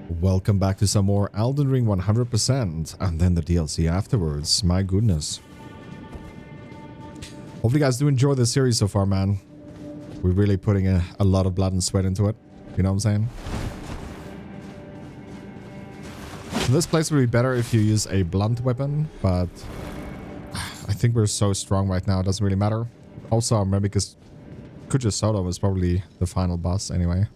Welcome back to some more Elden Ring 100% and then the DLC afterwards. My goodness. Hopefully you guys do enjoy this series so far, man. We're really putting a lot of blood and sweat into it. You know what I'm saying? This place would be better if you use a blunt weapon, but I think we're so strong right now, it doesn't really matter. Also, I remember because Kuja Soto was probably the final boss anyway.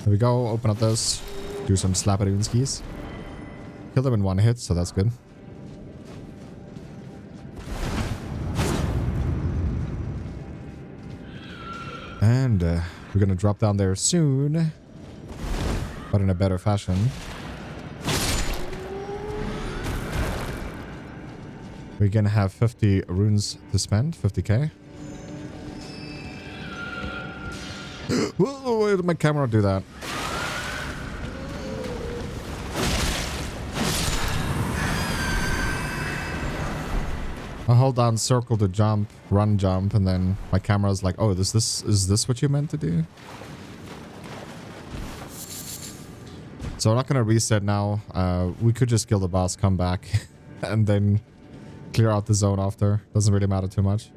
There we go, open up this, do some slapadoon skis. Kill them in one hit, so that's good. And we're gonna drop down there soon, but in a better fashion. We're gonna have 50 runes to spend, 50k. Whoa, why did my camera do that? I hold down circle to jump, run jump, and then my camera's like, oh, is this what you meant to do? So I'm not gonna reset now. We could just kill the boss, come back, and then clear out the zone after. Doesn't really matter too much.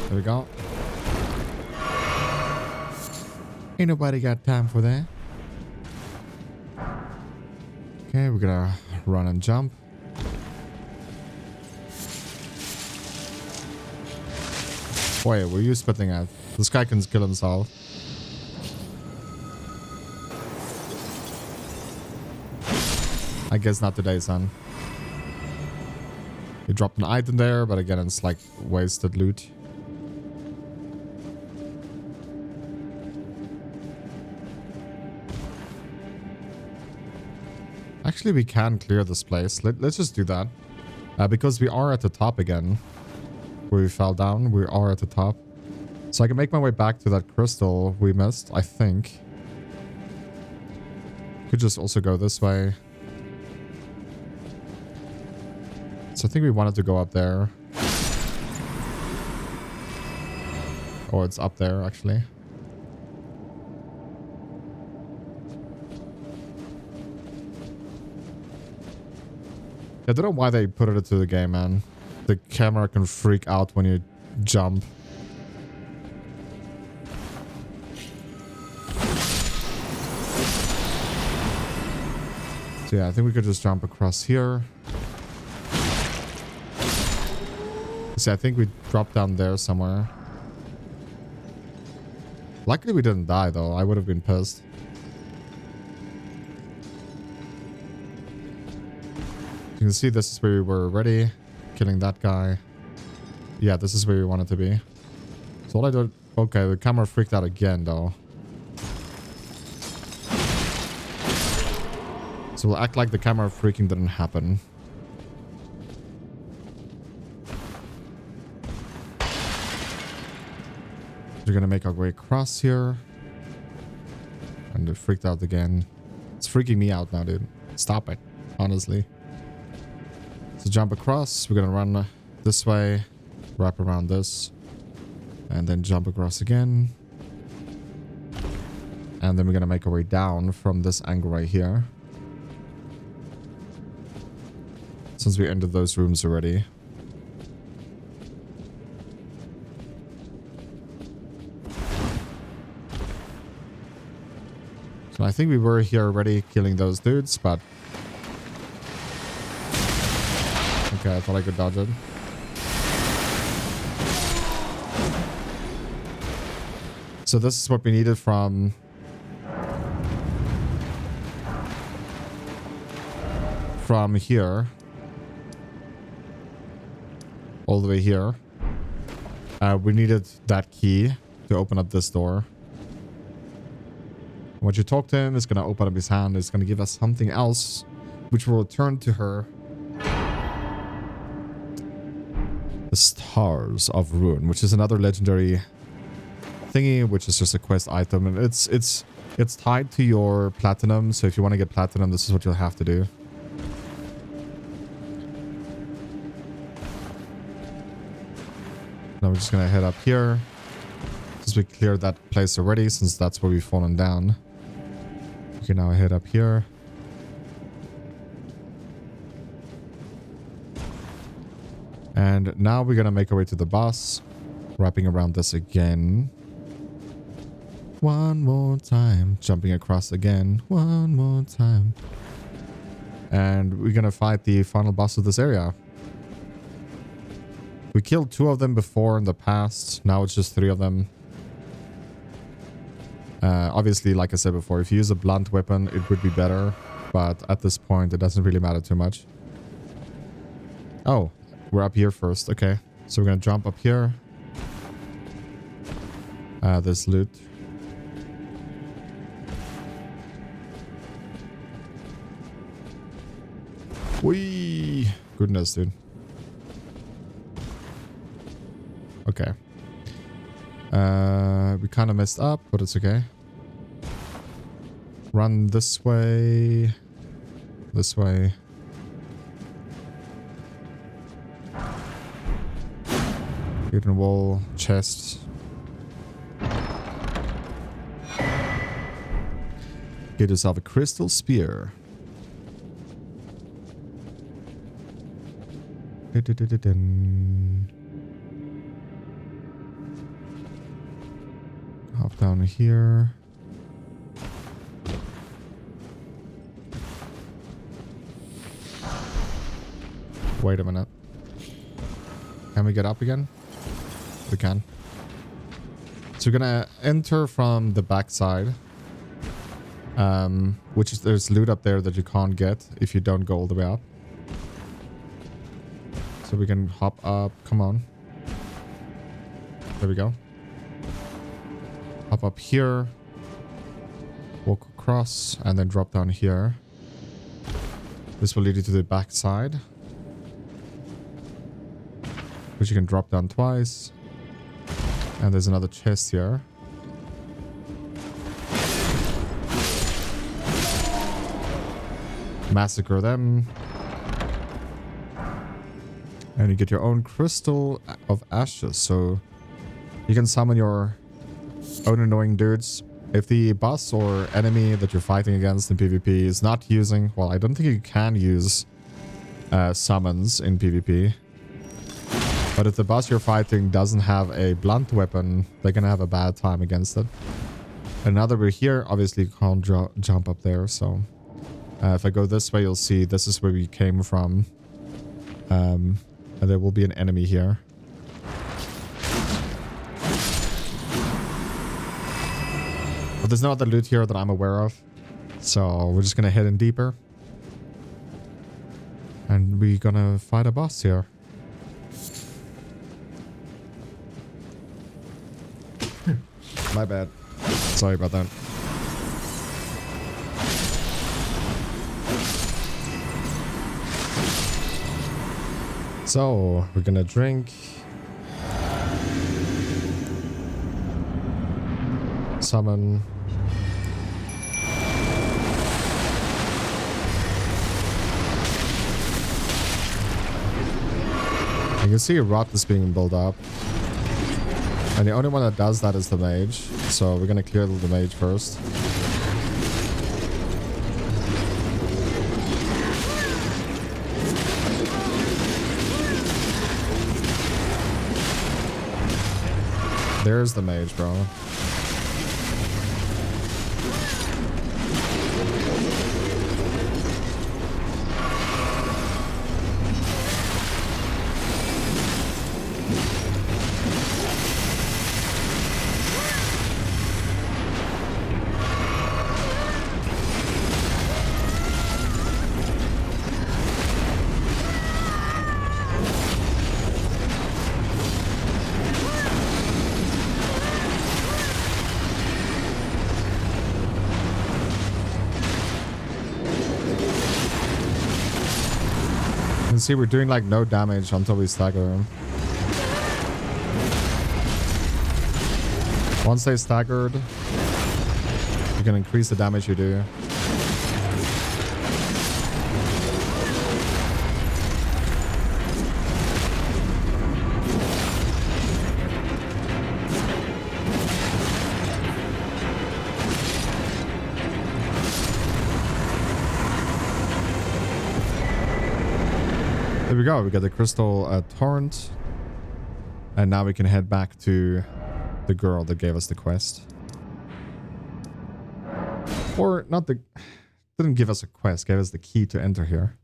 There we go. Ain't nobody got time for that. Okay, we're gonna run and jump. Boy, were you spitting at? This guy can kill himself. I guess not today, son. You dropped an item there, but again, it's like wasted loot. Actually, we can clear this place. Let's just do that. Because we are at the top again. Where we fell down, we are at the top. So I can make my way back to that crystal we missed, I think. Could just also go this way. So I think we wanted to go up there. Oh, it's up there, actually. I don't know why they put it into the game, man. The camera can freak out when you jump. So yeah, I think we could just jump across here. See, I think we dropped down there somewhere. Luckily we didn't die though. I would have been pissed. You can see this is where we were already. Killing that guy. Yeah, this is where we wanted to be. So what I did... Okay, the camera freaked out again, though. So we'll act like the camera freaking didn't happen. We're gonna make our way across here. And it freaked out again. It's freaking me out now, dude. Stop it. Honestly. So jump across, we're gonna run this way, wrap around this, and then jump across again. And then we're gonna make our way down from this angle right here. Since we entered those rooms already. So I think we were here already killing those dudes, but... Okay, I thought I could dodge it. So this is what we needed from here. all the way here. We needed that key to open up this door. Once you talk to him, it's going to open up his hand. It's going to give us something else, which will return to her. The Stars of Ruin, which is another legendary thingy, which is just a quest item. And it's tied to your platinum. So if you want to get platinum, this is what you'll have to do. Now we're just going to head up here. Since we cleared that place already, since that's where we've fallen down. We can now head up here. And now we're going to make our way to the boss. Wrapping around this again. One more time. Jumping across again. One more time. And we're going to fight the final boss of this area. We killed 2 of them before in the past. Now it's just 3 of them. Obviously, like I said before, if you use a blunt weapon, it would be better. But at this point, it doesn't really matter too much. Oh, we're up here first. Okay. So we're going to jump up here. There's loot. Whee! Goodness, dude. Okay. We kind of messed up, but it's okay. Run this way. This way. Hidden wall, chest. Get yourself a crystal spear. Hop down here. Wait a minute. Can we get up again? We can. So we're gonna enter from the back side. Which is, there's loot up there that you can't get if you don't go all the way up. So we can hop up. Come on. There we go. Hop up here. Walk across and then drop down here. This will lead you to the back side. Which you can drop down twice. And there's another chest here. Massacre them. And you get your own crystal of ashes. So you can summon your own annoying dudes. If the boss or enemy that you're fighting against in PvP is not using... Well, I don't think you can use summons in PvP. But if the boss you're fighting doesn't have a blunt weapon, they're going to have a bad time against it. And now that we're here, obviously you can't jump up there. So if I go this way, you'll see this is where we came from. And there will be an enemy here. But there's no other loot here that I'm aware of. So we're just going to head in deeper. And we're going to fight a boss here. My bad. Sorry about that. So, we're gonna drink. Summon. You can see a rot is being built up. And the only one that does that is the mage. So we're gonna clear the mage first. There's the mage, bro. see, we're doing like no damage until we stagger him. Once they staggered, you can increase the damage you do. There we go. We got the crystal torrent. And now we can head back to the girl that gave us the quest. Or not the... Didn't give us a quest. Gave us the key to enter here.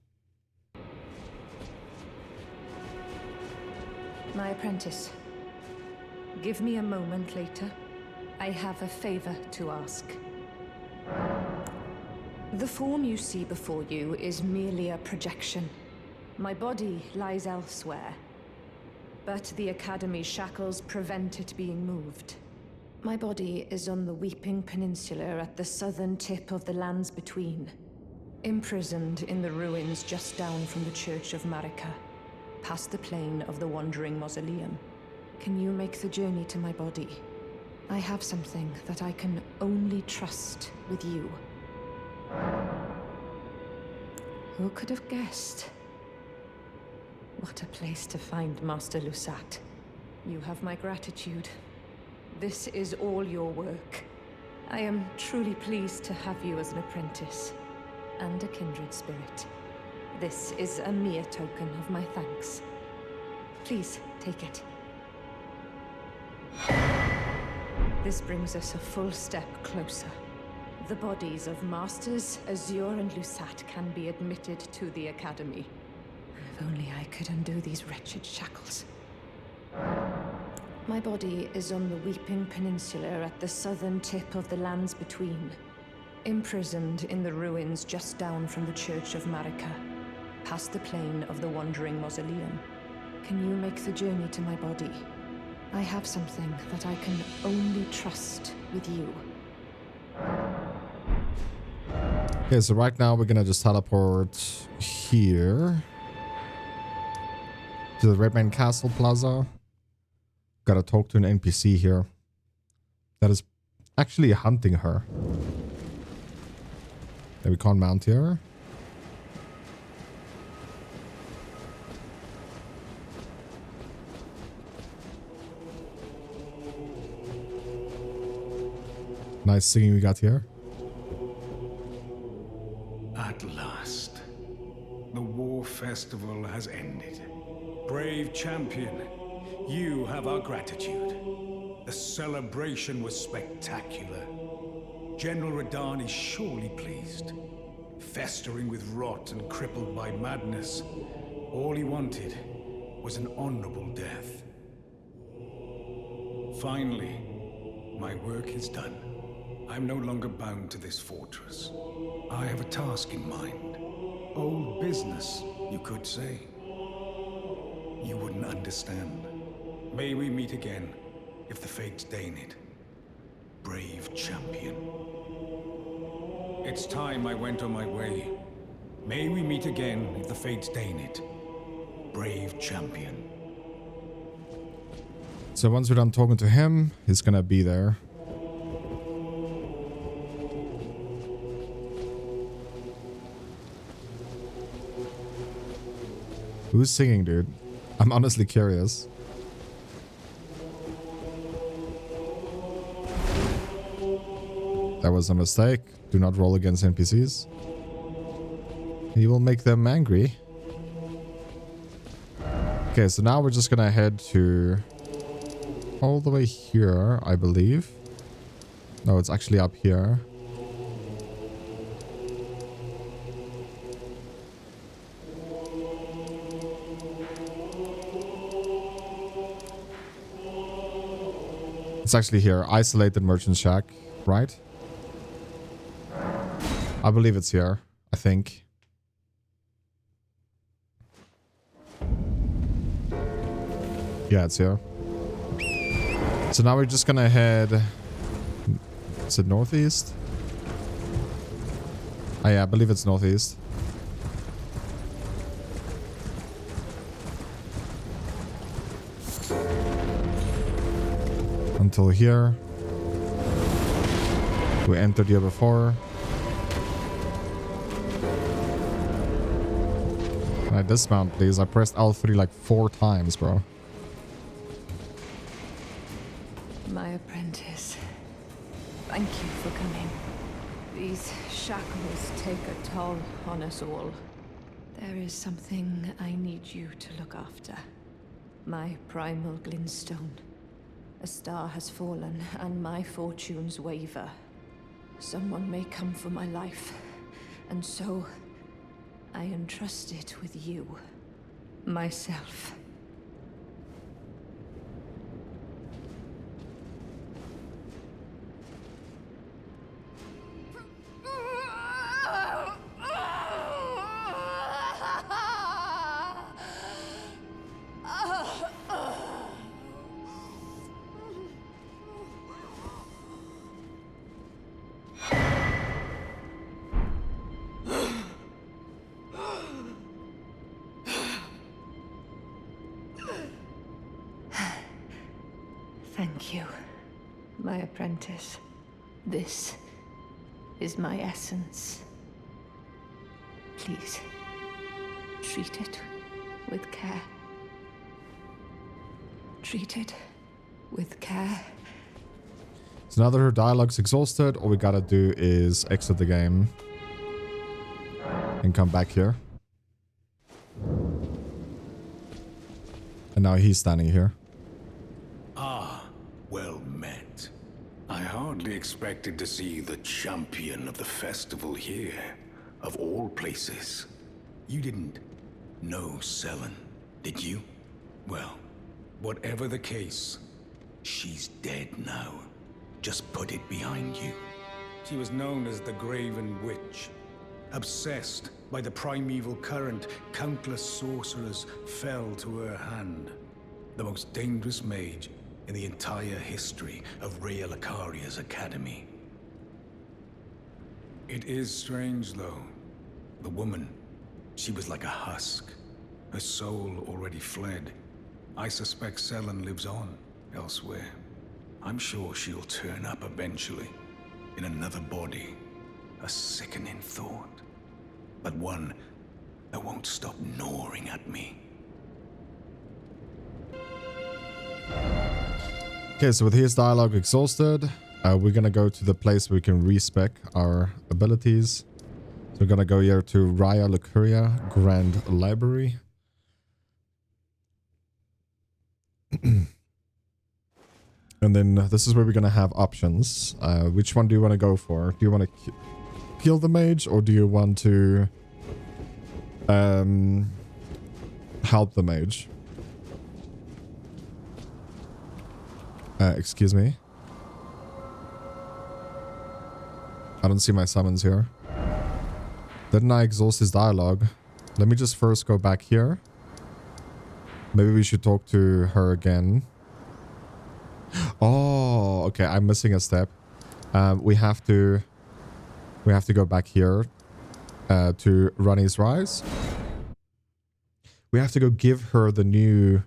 My apprentice. Give me a moment later. I have a favor to ask. The form you see before you is merely a projection. My body lies elsewhere, but the Academy's shackles prevent it being moved. My body is on the Weeping Peninsula at the southern tip of the lands between, imprisoned in the ruins just down from the Church of Marika, past the plain of the Wandering Mausoleum. Can you make the journey to my body? I have something that I can only trust with you. Who could have guessed? What a place to find Master Lusat. You have my gratitude. This is all your work. I am truly pleased to have you as an apprentice and a kindred spirit. This is a mere token of my thanks. Please take it. This brings us a full step closer. The bodies of Masters Azure and Lusat can be admitted to the Academy. If only I could undo these wretched shackles. My body is on the Weeping Peninsula at the southern tip of the lands between, imprisoned in the ruins just down from the Church of Marika, past the plain of the Wandering Mausoleum. Can you make the journey to my body? I have something that I can only trust with you. Okay, so right now we're gonna just teleport here to the Redman Castle Plaza. Gotta talk to an NPC here that is actually hunting her. Yeah, we can't mount here. Nice singing we got here. At last, the war festival has ended. Brave champion, you have our gratitude. The celebration was spectacular. General Radahn is surely pleased. Festering with rot and crippled by madness, all he wanted was an honorable death. Finally, my work is done. I'm no longer bound to this fortress. I have a task in mind. Old business, you could say. You wouldn't understand. May we meet again, if the fates deign it. Brave champion. It's time I went on my way. May we meet again, if the fates deign it. Brave champion. So once we're done talking to him, he's gonna be there. Who's singing, dude? I'm honestly curious. That was a mistake. Do not roll against NPCs. He will make them angry. Okay, so now we're just gonna head to all the way here, I believe. No, it's actually up here. It's actually here. Isolated merchant shack, right? I believe it's here. I think. Yeah, it's here. So now we're just gonna head... Is it northeast? Oh yeah, I believe it's northeast. until here. We entered here before. Can I dismount, please? I pressed L3 like 4 times, bro. My apprentice, thank you for coming. These shackles take a toll on us all. There is something I need you to look after. My primal glintstone. A star has fallen, and my fortunes waver. Someone may come for my life, and so I entrust it with you. Myself. Thank you, my apprentice. This is my essence. Please, treat it with care. Treat it with care. So now that her dialogue's exhausted, all we gotta do is exit the game and come back here. And now he's standing here. Well met. I hardly expected to see the champion of the festival here, of all places. You didn't know Selen, did you? Well, whatever the case, she's dead now. Just put it behind you. She was known as the Graven Witch. Obsessed by the primeval current, countless sorcerers fell to her hand. The most dangerous mage in the entire history of Rhea Lucaria's academy. It is strange, though. The woman, she was like a husk. Her soul already fled. I suspect Selen lives on elsewhere. I'm sure she'll turn up eventually, in another body. A sickening thought, but one that won't stop gnawing at me. Okay, so with his dialogue exhausted, we're gonna go to the place where we can respec our abilities. So we're gonna go here to Rhea Lucaria Grand Library. And then this is where we're gonna have options. Which one do you want to go for? Do you want to kill the mage, or do you want to help the mage? Excuse me. I don't see my summons here. Didn't I exhaust his dialogue? Let me just first go back here. Maybe we should talk to her again. Oh, okay. I'm missing a step. We have to go back here to Ronnie's Rise. We have to go give her the new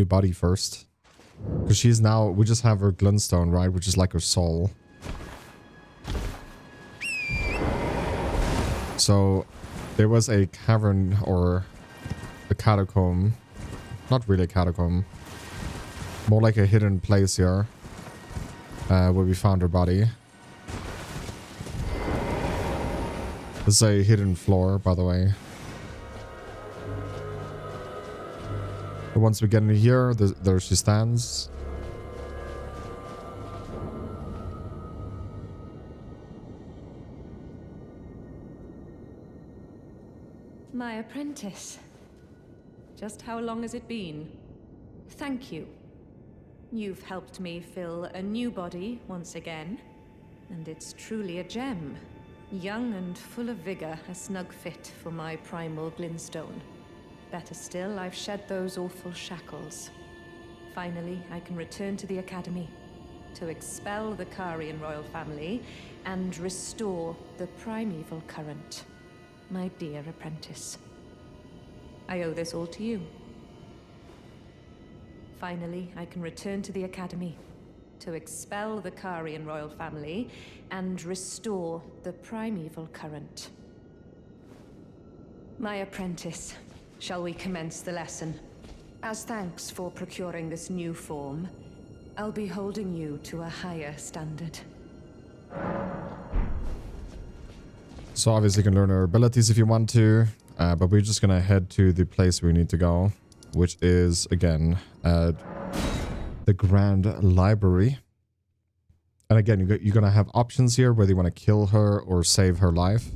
body first. Because she's now, we just have her glintstone, right? Which is like her soul. So there was a cavern or a catacomb. Not really a catacomb. More like a hidden place here. Where we found her body. This is a hidden floor, by the way. But once we get in here, there she stands. My apprentice. Just how long has it been? Thank you. You've helped me fill a new body once again, and it's truly a gem. Young and full of vigor, a snug fit for my primal glintstone. Better still, I've shed those awful shackles. Finally, I can return to the academy to expel the Karian royal family and restore the primeval current. My dear apprentice. I owe this all to you. Finally, I can return to the academy to expel the Karian royal family and restore the primeval current. My apprentice, shall we commence the lesson? As thanks for procuring this new form, I'll be holding you to a higher standard. So obviously you can learn her abilities if you want to, but we're just gonna head to the place we need to go, which is, again, the Grand Library. And again, you're gonna have options here, whether you want to kill her or save her life.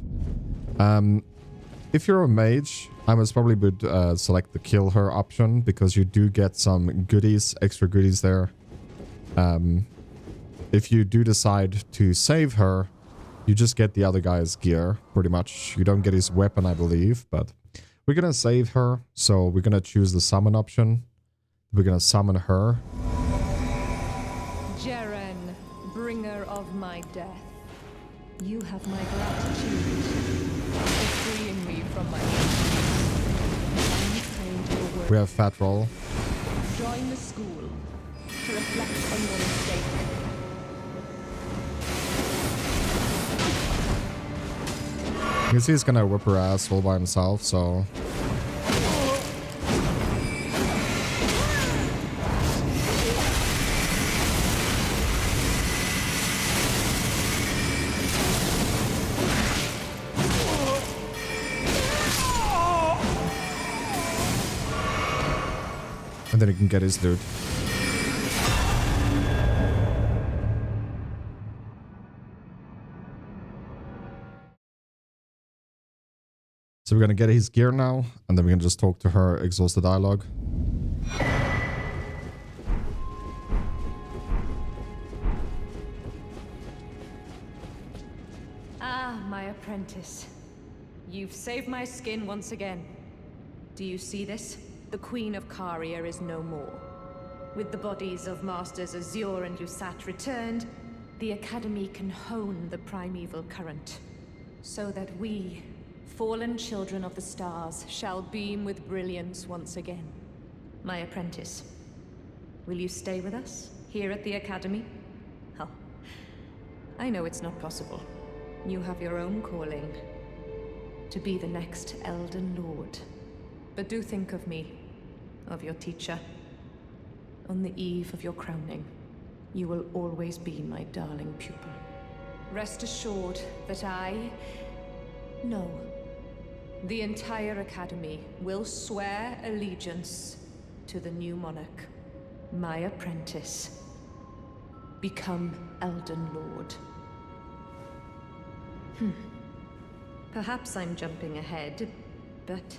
If you're a mage, I most probably would select the kill her option, because you do get some goodies, extra goodies there. If you do decide to save her, you just get the other guy's gear, pretty much. You don't get his weapon, I believe, but we're gonna save her, so we're gonna choose the summon option. We're gonna summon her. Jeren, bringer of my death. You have my gratitude for freeing me from my unkind. We have Fat Roll. Join the school to reflect on your mistake. You can see he's gonna whip her ass all by himself, so... And then he can get his loot. So we're gonna get his gear now, and then we can just talk to her, exhaust the dialogue. Ah, my apprentice. You've saved my skin once again. Do you see this? The Queen of Caria is no more. With the bodies of Masters Azure and Lusat returned, the Academy can hone the primeval current, so that we, fallen children of the stars, shall beam with brilliance once again. My apprentice, will you stay with us, here at the Academy? Oh, I know it's not possible. You have your own calling, to be the next Elden Lord. But do think of me, of your teacher. On the eve of your crowning, you will always be my darling pupil. Rest assured that no, the entire Academy will swear allegiance to the new monarch, my apprentice. Become Elden Lord. Perhaps I'm jumping ahead, but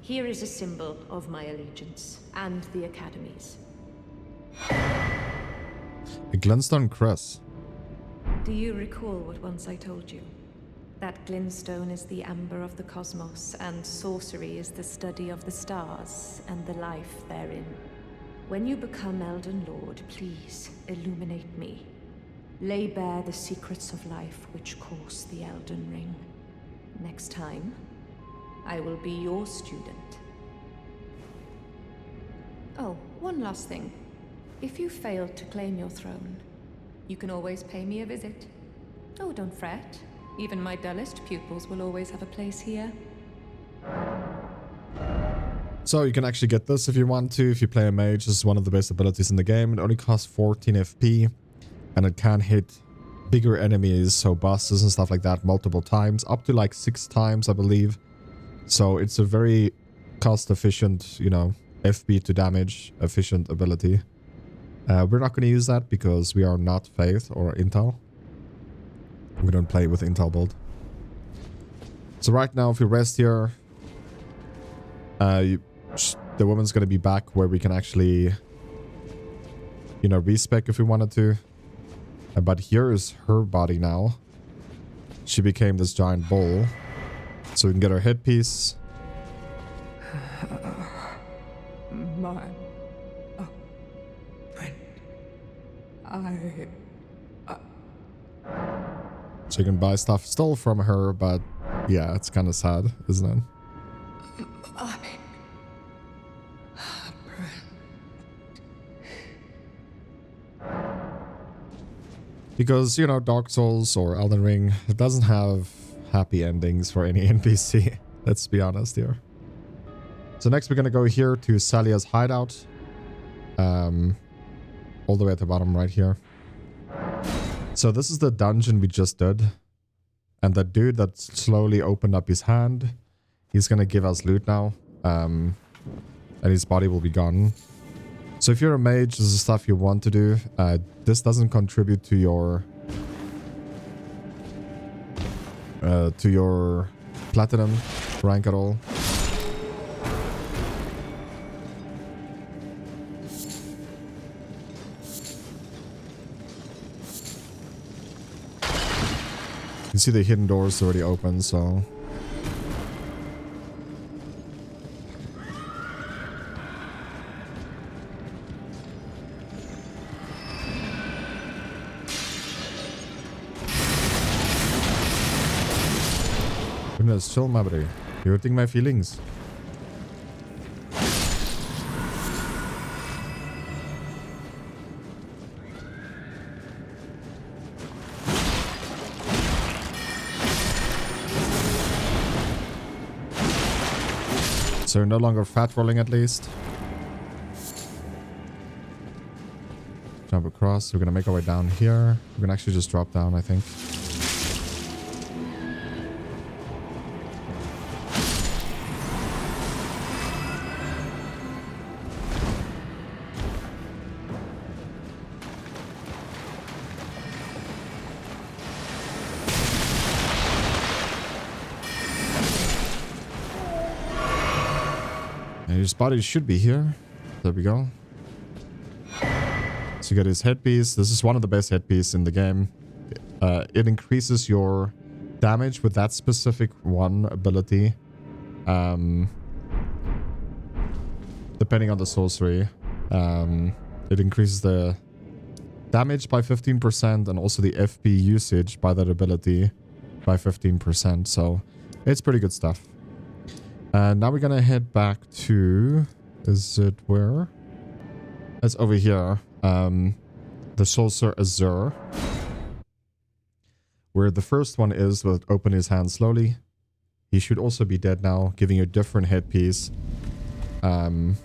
here is a symbol of my allegiance and the Academy's. A Glintstone Crest. Do you recall what once I told you? That glintstone is the amber of the cosmos, and sorcery is the study of the stars and the life therein. When you become Elden Lord, please illuminate me. Lay bare the secrets of life which course the Elden Ring. Next time, I will be your student. Oh, one last thing. If you fail to claim your throne, you can always pay me a visit. Oh, don't fret. Even my dullest pupils will always have a place here. So you can actually get this if you want to, if you play a mage. This is one of the best abilities in the game. It only costs 14 FP, and it can hit bigger enemies, so bosses and stuff like that, multiple times, up to like 6 times, I believe. So it's a very cost-efficient, you know, FP to damage efficient ability. We're not going to use that because we are not Faith or Intel. We don't play with Intel build. So right now, if we rest here, the woman's going to be back where we can actually, you know, respec if we wanted to. But here is her body now. She became this giant bull. So we can get her headpiece. So you can buy stuff stole from her, but yeah, it's kind of sad, isn't it? Because, you know, Dark Souls or Elden Ring, it doesn't have happy endings for any NPC. Let's be honest here. So next we're going to go here to Salia's hideout. All the way at the bottom right here. So this is the dungeon we just did. And the dude that slowly opened up his hand, he's going to give us loot now. And his body will be gone. So if you're a mage, this is stuff you want to do. This doesn't contribute to your platinum rank at all. You can see the hidden doors already open, so... Goodness, chill, my buddy. You're hurting my feelings. So no longer fat rolling at least. Jump across. We're gonna make our way down here. We're gonna actually just drop down, I think. And his body should be here. There we go. So you got his headpiece. This is one of the best headpieces in the game. It increases your damage with that specific one ability. Depending on the sorcery. It increases the damage by 15% and also the FP usage by that ability by 15%. So it's pretty good stuff. Now we're gonna head back to... Is it where? It's over here. The Sorcerer Azure. Where the first one is, will open his hand slowly. He should also be dead now, giving you a different headpiece. And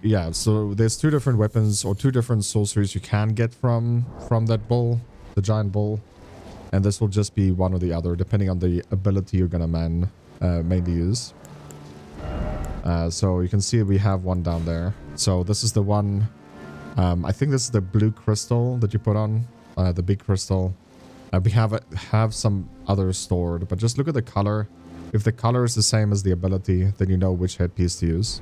yeah, so there's two different weapons or two different sorceries you can get from that bull, the giant bull. And this will just be one or the other, depending on the ability you're gonna mainly use. So you can see we have one down there. So this is the one, I think this is the blue crystal that you put on, the big crystal. We have some others stored, but just look at the color. If the color is the same as the ability, then you know which headpiece to use.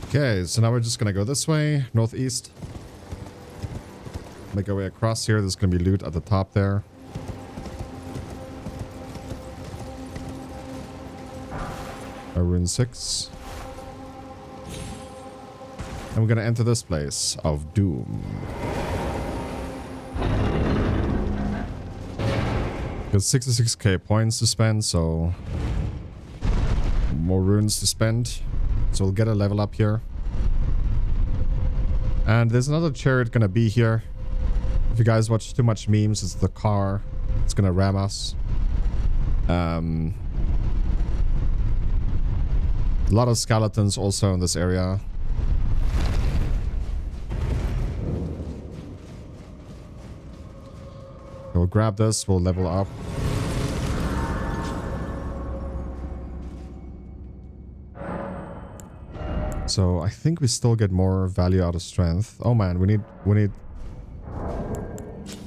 Okay, so now we're just gonna go this way, northeast. Make our way across here. There's gonna be loot at the top there. Rune 6. And we're gonna enter this place of doom. Got 66k points to spend, so more runes to spend. So we'll get a level up here. And there's another chariot gonna be here. If you guys watch too much memes, it's the car. It's gonna ram us. A lot of skeletons also in this area. We'll grab this, we'll level up. So I think we still get more value out of strength. Oh man, we need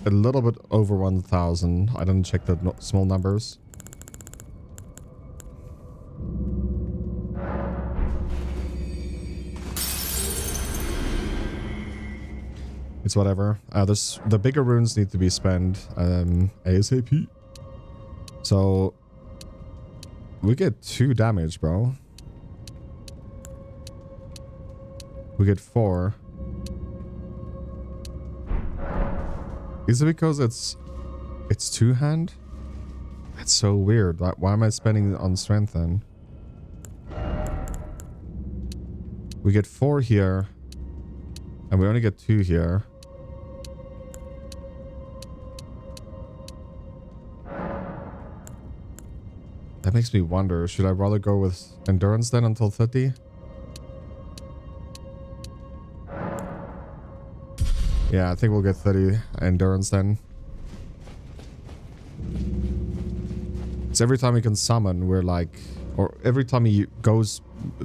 a little bit over 1,000. I didn't check the small numbers. It's whatever. The bigger runes need to be spent ASAP. So we get 2 damage, bro. We get 4. Is it because it's 2-hand? That's so weird. Why am I spending on strength then? We get 4 here. And we only get 2 here. That makes me wonder, should I rather go with endurance then until 30? Yeah, I think we'll get 30 endurance then. So every time we can summon, we're like... Or every time he goes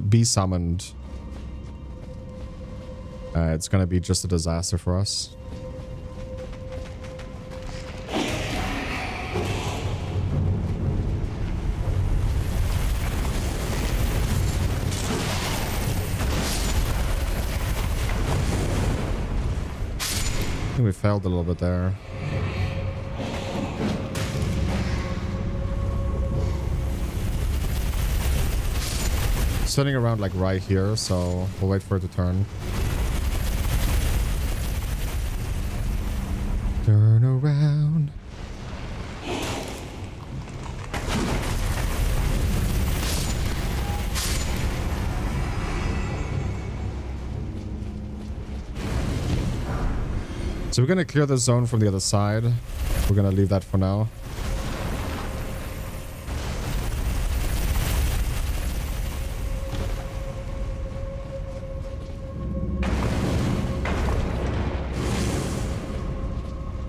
be summoned, it's gonna be just a disaster for us. I think we failed a little bit there. Sitting around like right here, so we'll wait for it to turn. Turn around. So we're gonna clear the zone from the other side. We're gonna leave that for now.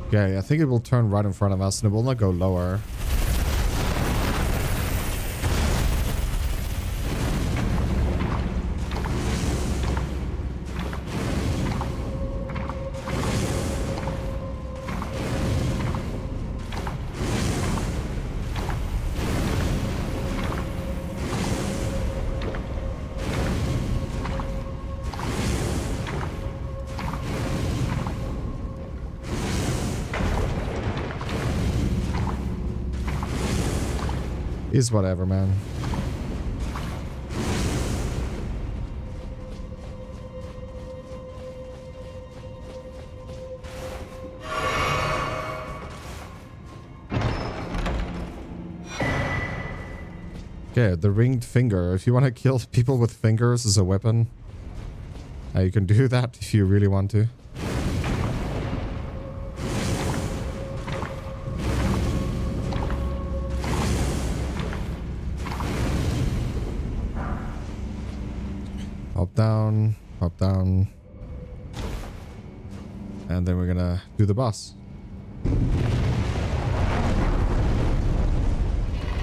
Okay, I think it will turn right in front of us and it will not go lower. Is whatever, man. Okay, the ringed finger. If you want to kill people with fingers as a weapon, you can do that if you really want to. Hop down. And then we're gonna do the boss.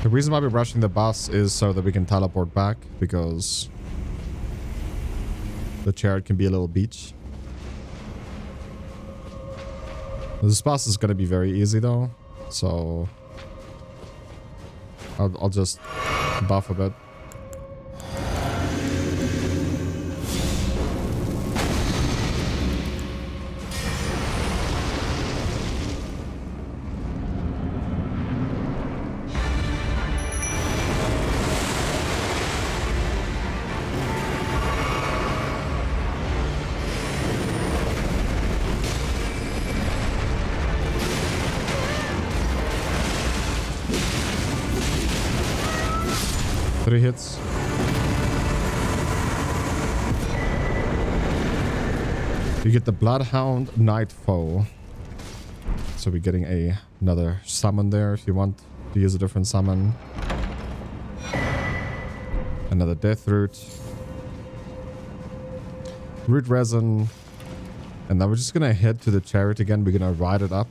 The reason why we're rushing the boss is so that we can teleport back, because the chariot can be a little beach. This boss is gonna be very easy though, so I'll just buff a bit. Three hits. You get the Bloodhound Night Foe. So we're getting another summon there if you want to use a different summon. Another Death Root. Root Resin. And now we're just gonna head to the chariot again. We're gonna ride it up,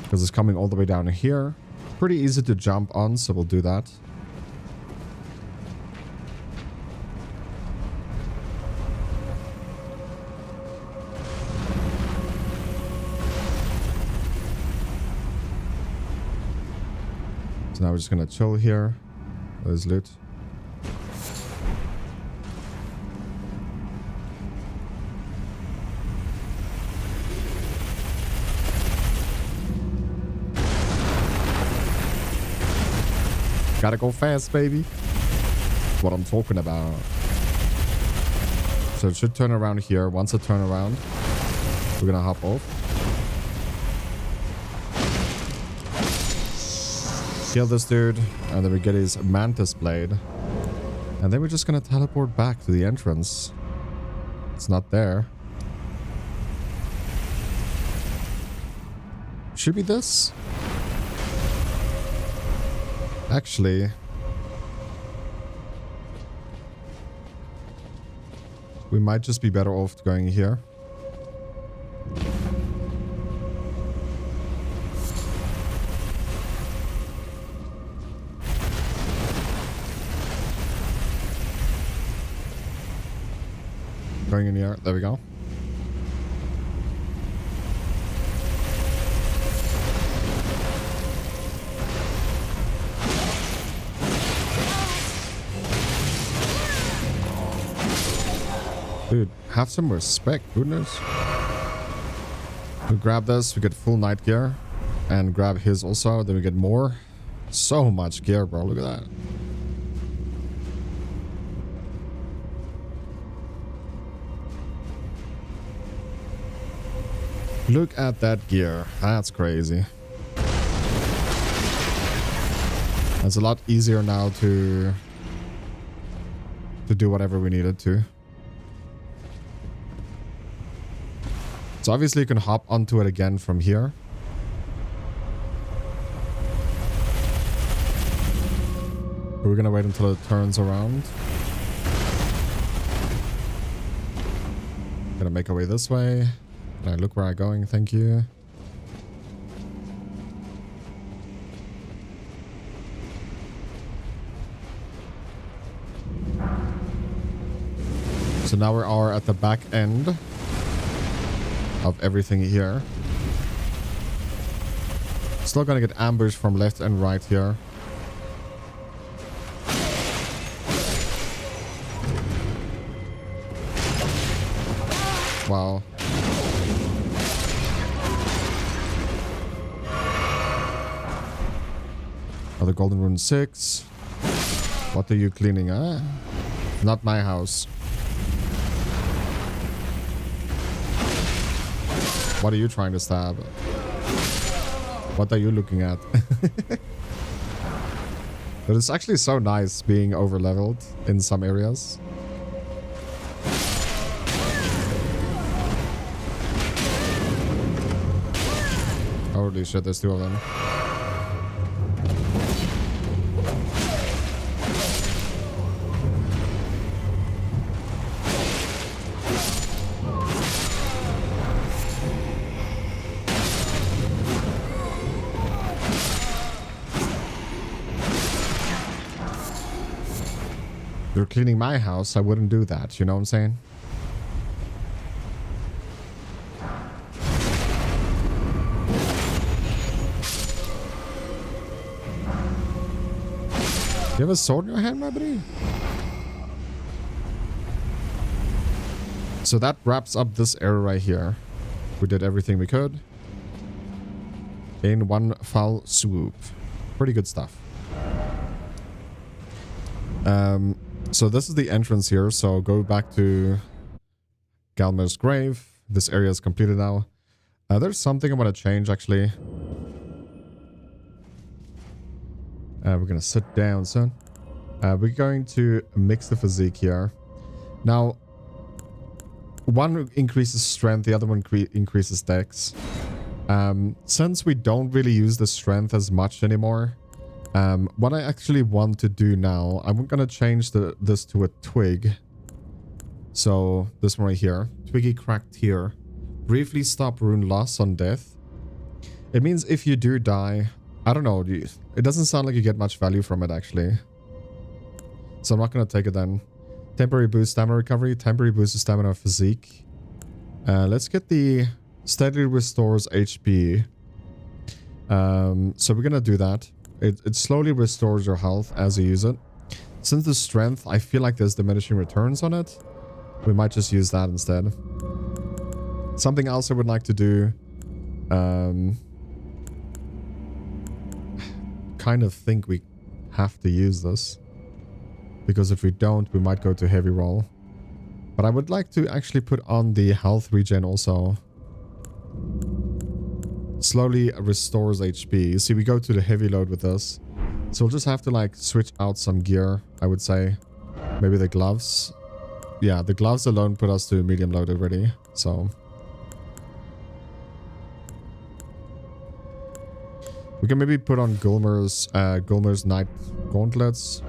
because it's coming all the way down here. Pretty easy to jump on, so we'll do that. So now we're just gonna chill here. There's loot. Gotta go fast, baby. That's what I'm talking about. So it should turn around here. Once it turn around, we're gonna hop off. Kill this dude, and then we get his mantis blade. And then we're just gonna teleport back to the entrance. It's not there. Should be this. Actually, we might just be better off going here. Going in here. There we go. Dude, have some respect, goodness. We grab this, we get full night gear. And grab his also, then we get more. So much gear, bro. Look at that. Look at that gear. That's crazy. It's a lot easier now to do whatever we needed to. So obviously you can hop onto it again from here. But we're gonna wait until it turns around. Gonna make our way this way. Can I look where I'm going? Thank you. So now we are at the back end of everything here. Still gonna get ambushed from left and right here. Wow. Another golden rune 6. What are you cleaning, huh? Not my house. What are you trying to stab? What are you looking at? But it's actually so nice being over leveled in some areas. Holy shit, there's 2 of them. You're cleaning my house, I wouldn't do that, you know what I'm saying? You have a sword in your hand, my buddy? So that wraps up this area right here. We did everything we could in one foul swoop. Pretty good stuff. So this is the entrance here. So go back to Galmer's grave. This area is completed now. There's something I want to change actually. We're going to sit down soon. We're going to mix the physique here. Now, one increases strength, the other one increases dex. Since we don't really use the strength as much anymore, what I actually want to do now, I'm going to change this to a twig. So this one right here, Twiggy cracked here. Briefly stop rune loss on death. It means if you do die, I don't know, it doesn't sound like you get much value from it actually. So I'm not going to take it then. Temporary boost stamina recovery, temporary boost to stamina physique. Let's get the steadily restores HP. So we're going to do that. It slowly restores your health as you use it. Since the strength, I feel like there's diminishing returns on it. We might just use that instead. Something else I would like to do. Kind of think we have to use this. Because if we don't, we might go to heavy roll. But I would like to actually put on the health regen also. Slowly restores HP. You see, we go to the heavy load with this. So we'll just have to like switch out some gear, I would say. Maybe the gloves. Yeah, the gloves alone put us to medium load already. So we can maybe put on Gulmer's Night Gauntlets.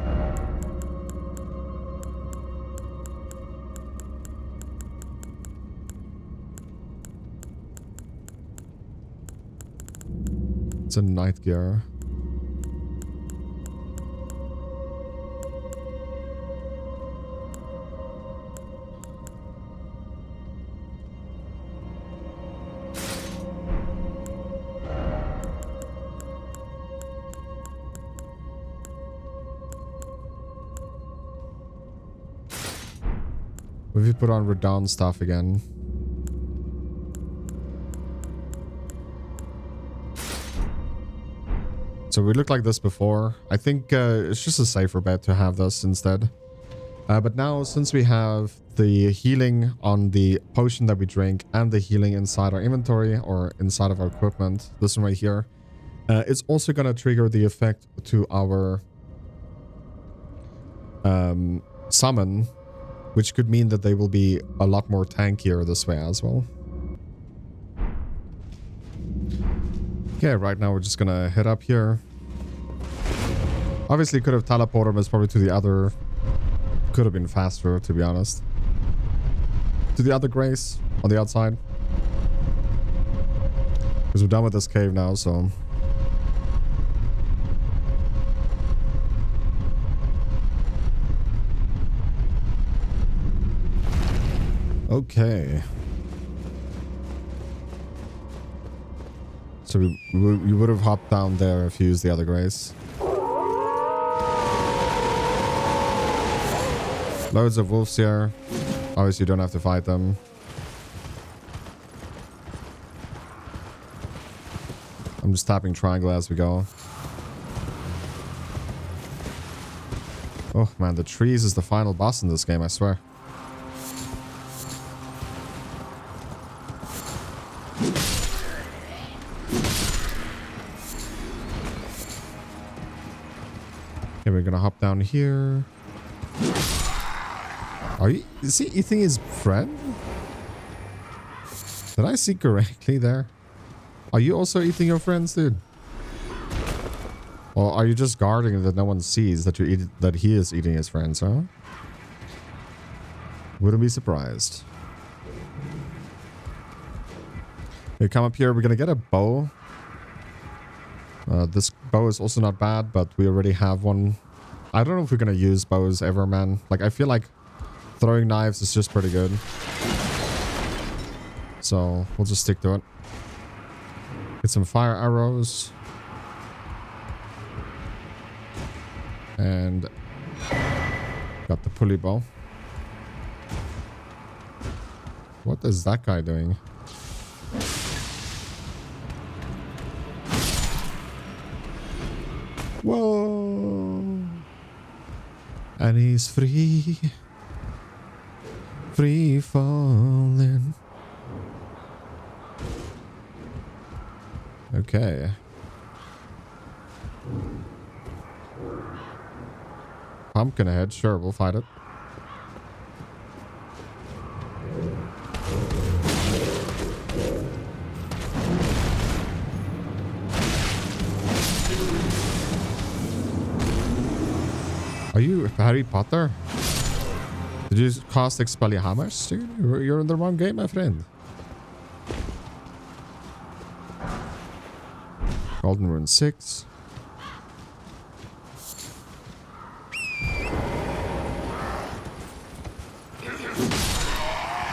It's a night gear. If we put on Radon stuff again. So we looked like this before. I think it's just a safer bet to have this instead. But now, since we have the healing on the potion that we drink and the healing inside our inventory or inside of our equipment, this one right here, it's also going to trigger the effect to our summon, which could mean that they will be a lot more tankier this way as well. Okay, right now we're just gonna head up here. Obviously could have teleported us probably to the other... Could have been faster, to be honest. To the other grace on the outside. Because we're done with this cave now, so... Okay. So you would have hopped down there if you used the other grace. Loads of wolves here. Obviously you don't have to fight them. I'm just tapping triangle as we go. Oh man, the trees is the final boss in this game, I swear. Okay, we're gonna hop down here. Is he eating his friend? Did I see correctly there? Are you also eating your friends, dude? Or are you just guarding that no one sees that that he is eating his friends, huh? Wouldn't be surprised. We come up here, we're gonna get a bow. This bow is also not bad, but we already have one. I don't know if we're gonna use bows ever, man. Like, I feel like throwing knives is just pretty good. So, we'll just stick to it. Get some fire arrows. And got the pulley bow. What is that guy doing? Whoa. And he's free. Free falling. Okay. Pumpkin head, sure, we'll fight it. Are you Harry Potter? Did you cast Expelliarmus, dude? You're in the wrong game, my friend. Golden Rune 6.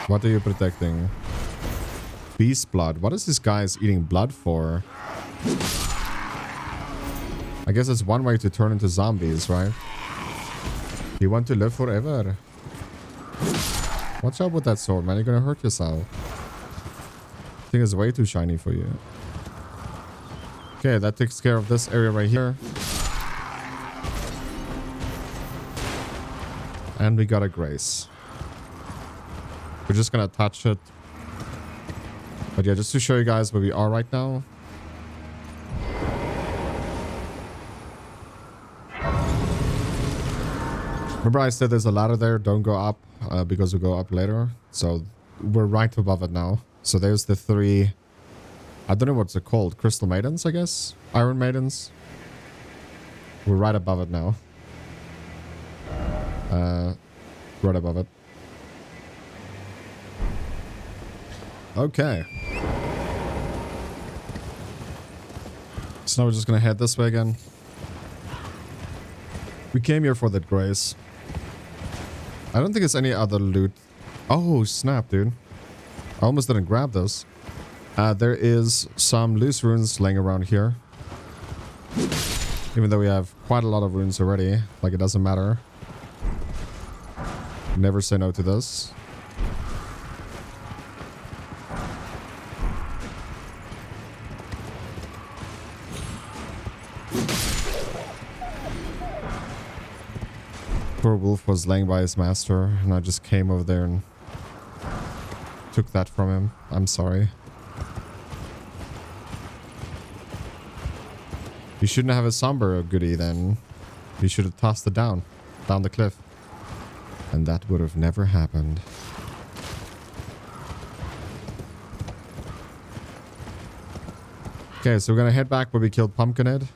What are you protecting? Beast blood. What is this guy's eating blood for? I guess it's one way to turn into zombies, right? You want to live forever. Watch out with that sword, man. You're gonna hurt yourself. I think it's way too shiny for you. Okay, that takes care of this area right here. And we got a grace. We're just gonna touch it. But yeah, just to show you guys where we are right now. Remember I said there's a ladder there, don't go up because we'll go up later. So we're right above it now. So there's the 3, I don't know what's it called, Crystal Maidens, I guess? Iron Maidens. We're right above it now. Right above it. Okay. So now we're just gonna head this way again. We came here for that grace. I don't think it's any other loot. Oh, snap, dude. I almost didn't grab this. There is some loose runes laying around here. Even though we have quite a lot of runes already. Like, it doesn't matter. Never say no to this. Poor wolf was laying by his master, and I just came over there and took that from him. I'm sorry. You shouldn't have a somber goodie then. You should have tossed it down the cliff. And that would have never happened. Okay, so we're gonna head back where we killed Pumpkinhead.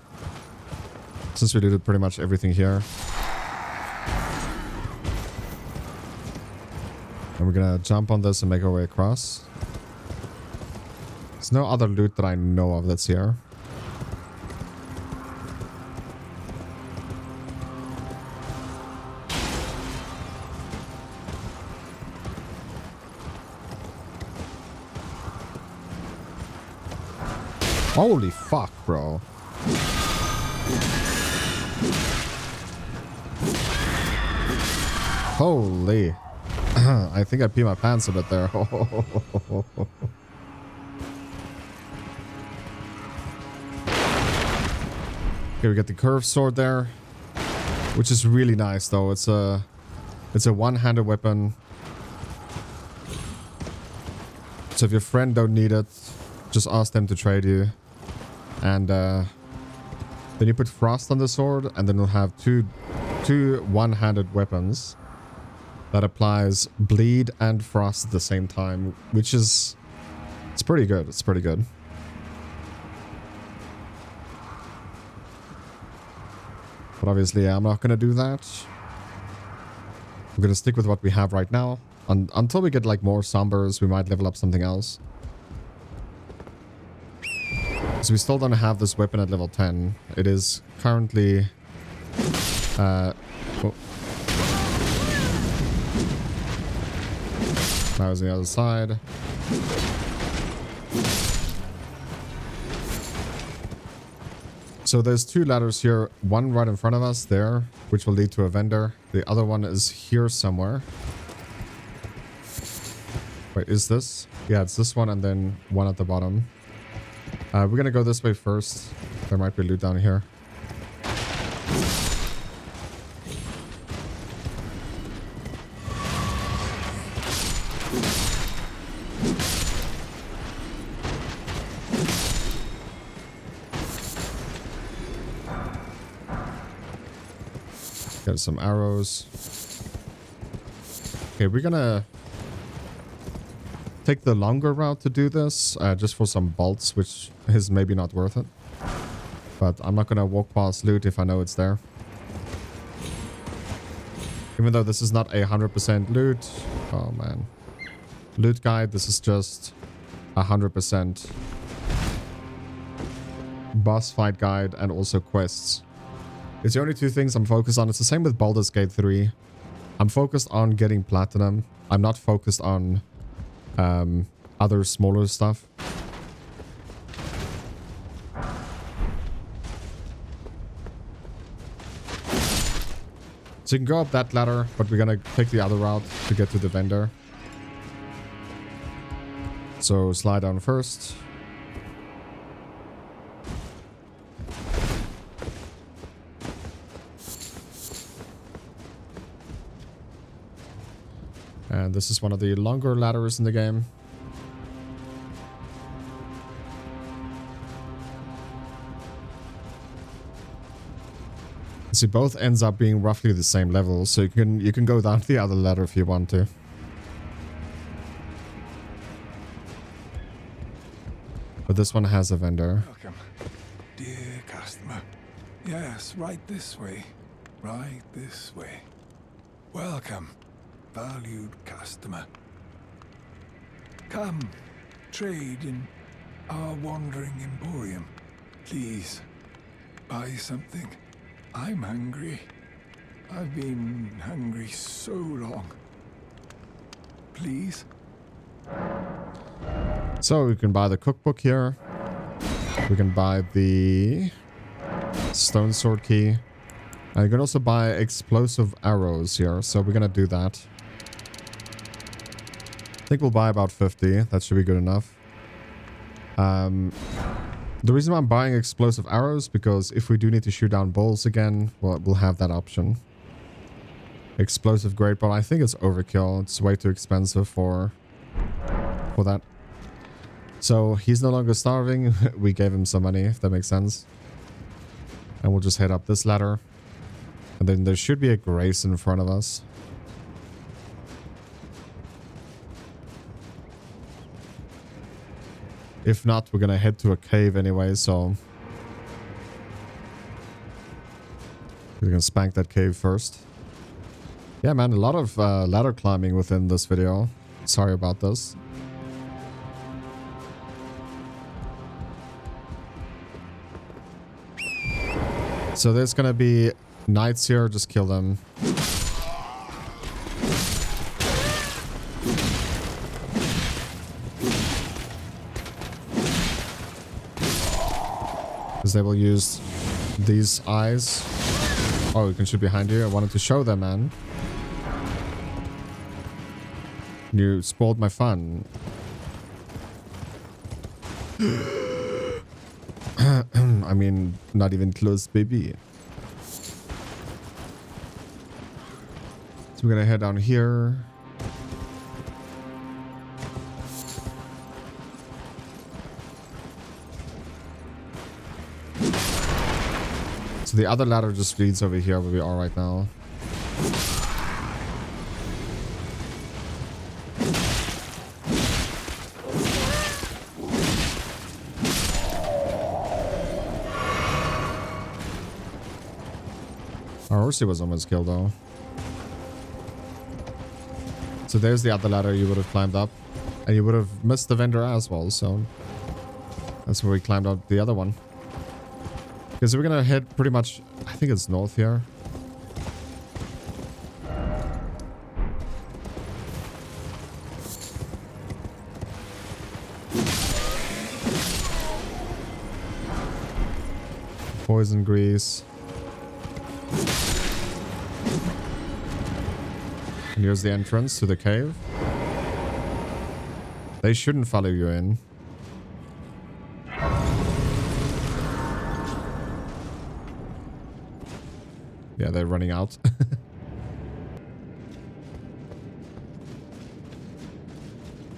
Since we did pretty much everything here. And we're gonna jump on this and make our way across. There's no other loot that I know of that's here. Holy fuck, bro. Holy. I think I peed my pants a bit there. Okay, we got the curved sword there, which is really nice though. It's a one-handed weapon. So if your friend don't need it, just ask them to trade you. And then you put frost on the sword, and then you'll have two one-handed weapons that applies bleed and frost at the same time, which is, it's pretty good. It's pretty good. But obviously, I'm not gonna do that. I'm gonna stick with what we have right now. Until we get like more sombers, we might level up something else. So we still don't have this weapon at level 10. It is currently... oh. That was the other side. So there's 2 ladders here. One right in front of us there, which will lead to a vendor. The other one is here somewhere. Wait, is this? Yeah, it's this one and then one at the bottom. We're gonna go this way first. There might be loot down here. Got some arrows. Okay, we're gonna take the longer route to do this, just for some bolts, which is maybe not worth it. But I'm not gonna walk past loot if I know it's there. Even though this is not 100% loot. Oh man. Loot guide, this is just 100% boss fight guide and also quests. It's the only 2 things I'm focused on. It's the same with Baldur's Gate 3. I'm focused on getting platinum. I'm not focused on other smaller stuff. So you can go up that ladder, but we're gonna take the other route to get to the vendor. So slide down first. And this is one of the longer ladders in the game. See, both ends up being roughly the same level, so you can go down the other ladder if you want to. But this one has a vendor. Welcome, dear customer. Yes, right this way. Right this way. Welcome, valued customer. Come, trade in our wandering emporium. Please, buy something. I'm hungry. I've been hungry so long. Please? So we can buy the cookbook here. We can buy the stone sword key. And you can also buy explosive arrows here. So we're going to do that. I think we'll buy about 50. That should be good enough. The reason why I'm buying explosive arrows, because if we do need to shoot down bulls again, well, we'll have that option. Explosive great bow, I think it's overkill. It's way too expensive for that. So he's no longer starving. We gave him some money, if that makes sense. And we'll just head up this ladder. And then there should be a grace in front of us. If not, we're gonna head to a cave anyway, so we're gonna spank that cave first. Yeah, man, a lot of ladder climbing within this video. Sorry about this. So there's gonna be knights here, just kill them. Because they will use these eyes. Oh, you can shoot behind you. I wanted to show them, man. You spoiled my fun. I mean, not even close, baby. So we're gonna head down here. So the other ladder just leads over here where we are right now. Our horsey was almost killed though. So there's the other ladder you would have climbed up. And you would have missed the vendor as well, so that's where we climbed up the other one. Because we're gonna head pretty much, I think it's north here. Poison grease. And here's the entrance to the cave. They shouldn't follow you in. Yeah, they're running out.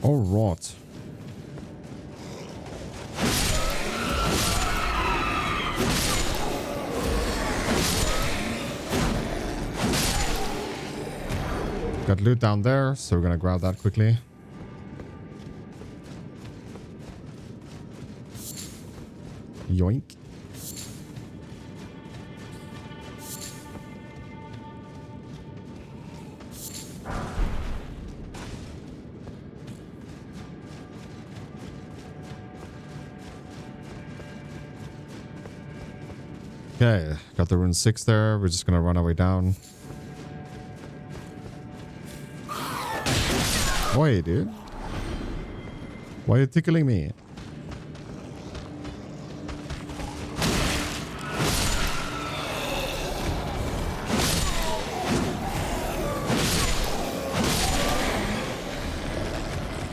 All right. Got loot down there, so we're gonna grab that quickly. Yoink. Okay, got the rune 6 there. We're just gonna run our way down. Why, dude? Why are you tickling me?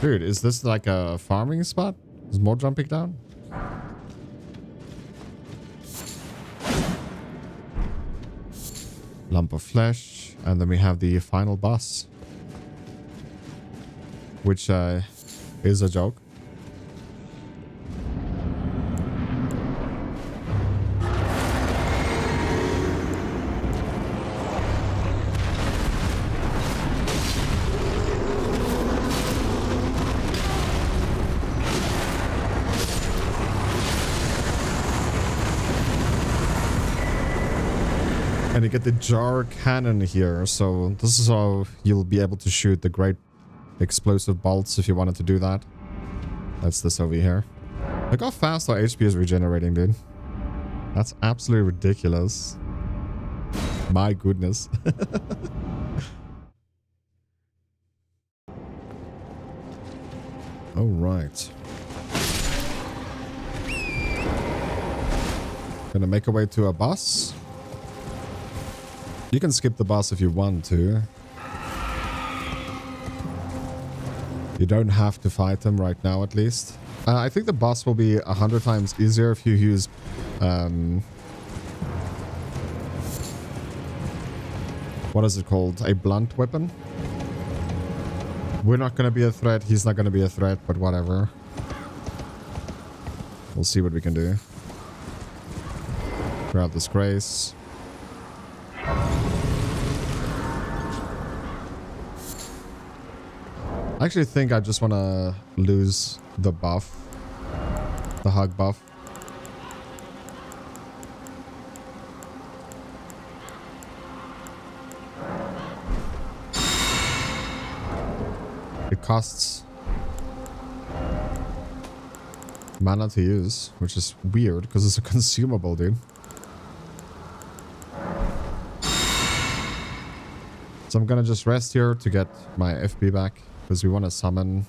Dude, is this like a farming spot? Is more jumping down? Lump of flesh. And then we have the final boss. Which is a joke. And you get the jar cannon here, so this is how you'll be able to shoot the great explosive bolts if you wanted to do that. That's this over here. Look how fast our HP is regenerating, dude. That's absolutely ridiculous. My goodness. All right. Gonna make our way to a boss. You can skip the boss if you want to. You don't have to fight him right now, at least. I think the boss will be 100 times easier if you use... what is it called? A blunt weapon? We're not going to be a threat. He's not going to be a threat, but whatever. We'll see what we can do. Grab this grace. I actually think I just want to lose the buff. The hug buff. It costs mana to use, which is weird because it's a consumable, dude. So I'm gonna just rest here to get my FP back because we want to summon.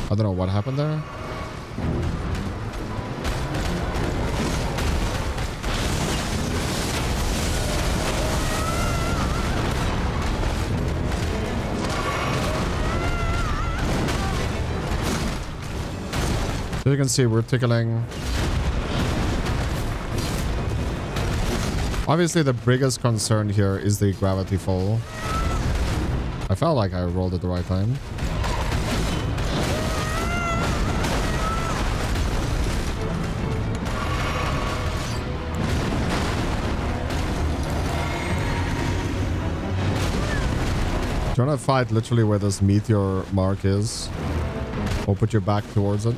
I don't know what happened there. So you can see we're tickling. Obviously the biggest concern here is the gravity fall. I felt like I rolled at the right time. Do you want to fight literally where this meteor mark is? Or put your back towards it?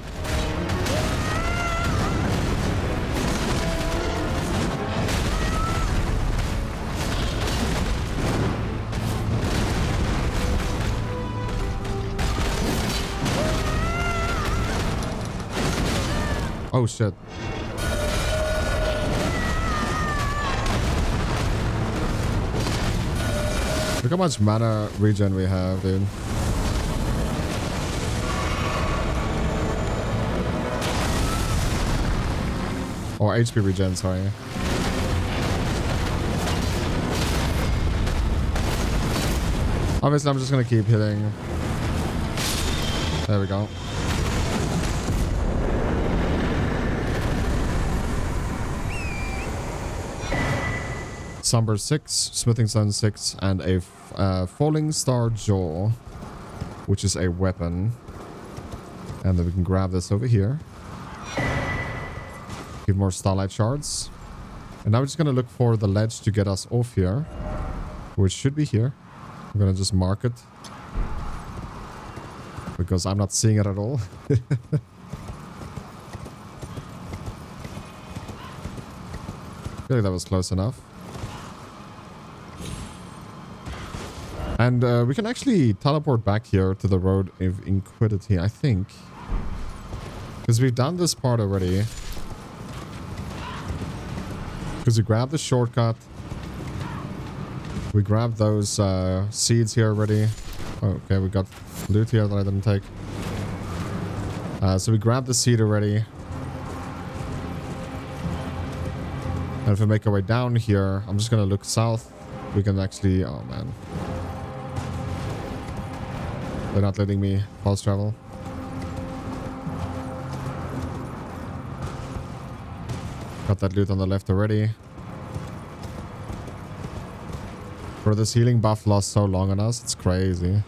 Oh shit. Look how much mana regen we have, dude. Or HP regen, sorry. Obviously, I'm just gonna keep hitting. There we go. Somber 6, Smithing Stone 6, and a Falling Star Jaw, which is a weapon. And then we can grab this over here. Give more Starlight Shards. And now we're just going to look for the ledge to get us off here, which should be here. I'm going to just mark it, because I'm not seeing it at all. I feel like that was close enough. And we can actually teleport back here to the Road of Inquidity, I think. Because we've done this part already. Because we grabbed the shortcut. We grabbed those seeds here already. Oh, okay, we got loot here that I didn't take. So we grabbed the seed already. And if we make our way down here, I'm just going to look south. We can actually... Oh, man. They're not letting me fast travel. Got that loot on the left already. Bro, this healing buff lost so long on us. It's crazy.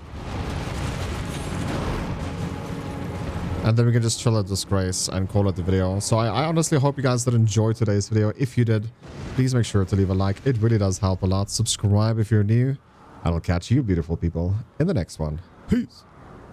And then we can just chill at Disgrace and call it the video. So I honestly hope you guys did enjoy today's video. If you did, please make sure to leave a like. It really does help a lot. Subscribe if you're new. I will catch you beautiful people in the next one. Peace.